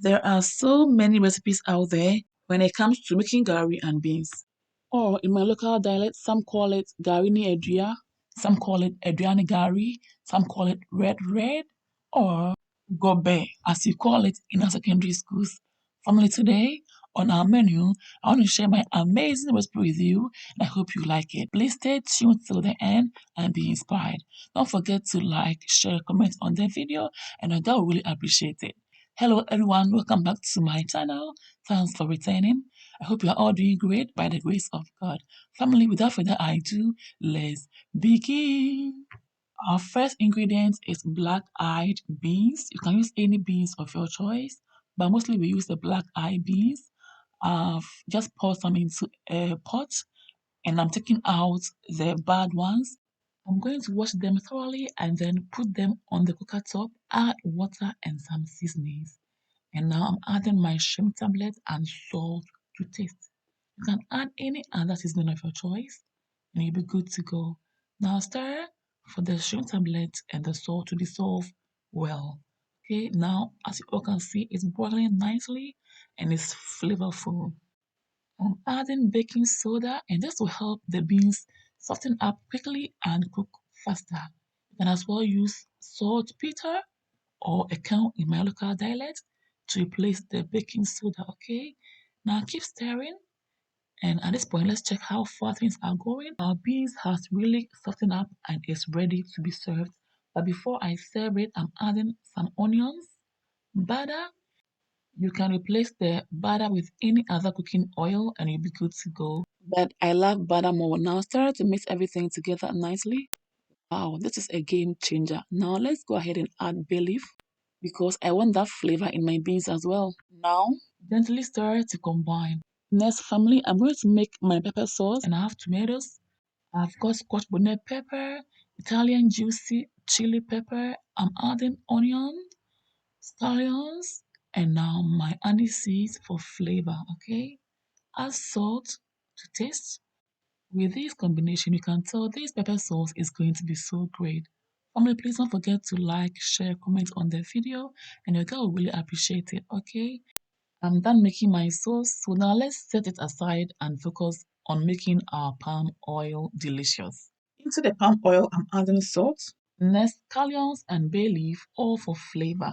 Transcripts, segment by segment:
There are so many recipes out there when it comes to making gari and beans. Or in my local dialect, some call it gari ni Adua, some call it Adua ni Gari, some call it red, or Gobe, as you call it in our secondary schools. Family, today on our menu, I want to share my amazing recipe with you, and I hope you like it. Please stay tuned till the end and be inspired. Don't forget to like, share, comment on the video, and I will really appreciate it. Hello everyone, welcome back to my channel. Thanks for returning. I hope you are all doing great by the grace of God. Family, without further ado, let's begin. Our first ingredient is black-eyed beans. You can use any beans of your choice, but mostly we use the black-eyed beans. I've just poured some into a pot and I'm taking out the bad ones. I'm going to wash them thoroughly and then put them on the cooker top, add water and some seasonings. And now I'm adding my shrimp tablet and salt to taste. You can add any other seasoning of your choice and you'll be good to go. Now stir for the shrimp tablet and the salt to dissolve well. Okay, now as you all can see, it's boiling nicely and it's flavorful. I'm adding baking soda and this will help the beans soften up quickly and cook faster. You can as well use saltpeter or a count in my local dialect to replace the baking soda, okay? Now keep stirring and at this point let's check how far things are going. Our beans has really softened up and is ready to be served. But before I serve it, I'm adding some onions, butter. You can replace the butter with any other cooking oil and you'll be good to go. But I love butter more. Now start to mix everything together nicely. Wow, this is a game changer. Now let's go ahead and add bay leaf because I want that flavor in my beans as well. Now, gently stir to combine. Next, family, I'm going to make my pepper sauce and I have tomatoes. I've got scotch bonnet pepper, Italian juicy chili pepper. I'm adding onion, scallions, and now my anise seeds for flavor, okay? Add salt to taste. With this combination, you can tell this pepper sauce is going to be so great. Family, please don't forget to like, share, comment on the video, and your girl will really appreciate it, okay? I'm done making my sauce, so now let's set it aside and focus on making our palm oil delicious. Into the palm oil, I'm adding salt, next scallions and bay leaf, all for flavor.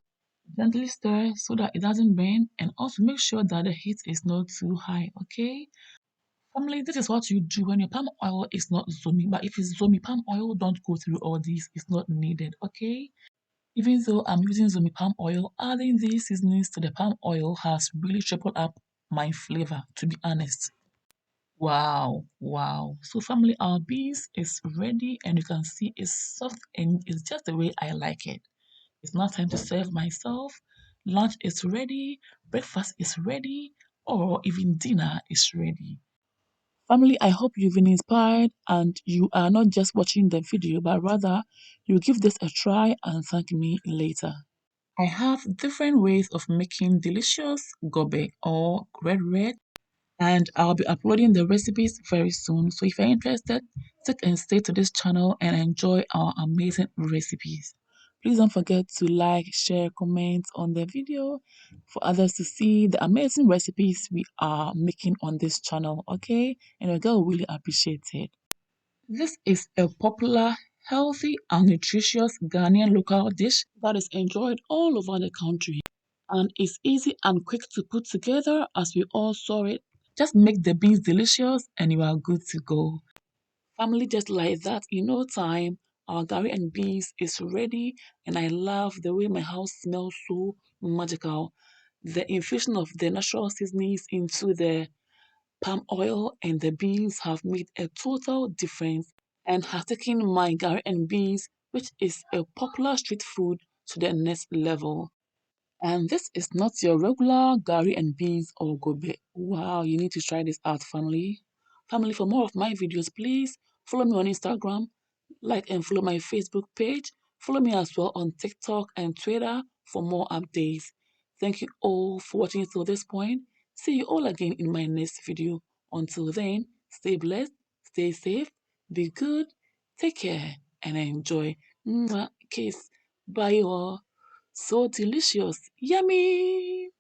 Gently stir so that it doesn't burn, and also make sure that the heat is not too high, okay? Family, this is what you do when your palm oil is not zooming. But if it's zoomy palm oil, don't go through all this. It's not needed, okay? Even though I'm using zoomy palm oil, adding these seasonings to the palm oil has really tripled up my flavor, to be honest. Wow, wow. So family, our beans is ready and you can see it's soft and it's just the way I like it. It's now time to serve myself. Lunch is ready, breakfast is ready, or even dinner is ready. Family, I hope you've been inspired and you are not just watching the video, but rather you give this a try and thank me later. I have different ways of making delicious gobe or red, and I'll be uploading the recipes very soon. So if you're interested, stick and stay to this channel and enjoy our amazing recipes. Please don't forget to like, share, comment on the video for others to see the amazing recipes we are making on this channel, okay? And your girl will really appreciate it. This is a popular, healthy, and nutritious Ghanaian local dish that is enjoyed all over the country and is easy and quick to put together as we all saw it. Just make the beans delicious and you are good to go. Family, just like that, in no time, our Gari and beans is ready and I love the way my house smells so magical. The infusion of the natural seasonings into the palm oil and the beans have made a total difference and has taken my Gari and beans, which is a popular street food, to the next level. And this is not your regular Gari and beans or gobe. Wow, you need to try this out, family. Family, for more of my videos, please follow me on Instagram, like and follow my Facebook page. Follow me as well on TikTok and Twitter for more updates. Thank you all for watching till this point. See you all again in my next video. Until then, stay blessed, stay safe, be good, take care, and enjoy. Mwah, kiss. Bye all. So delicious. Yummy.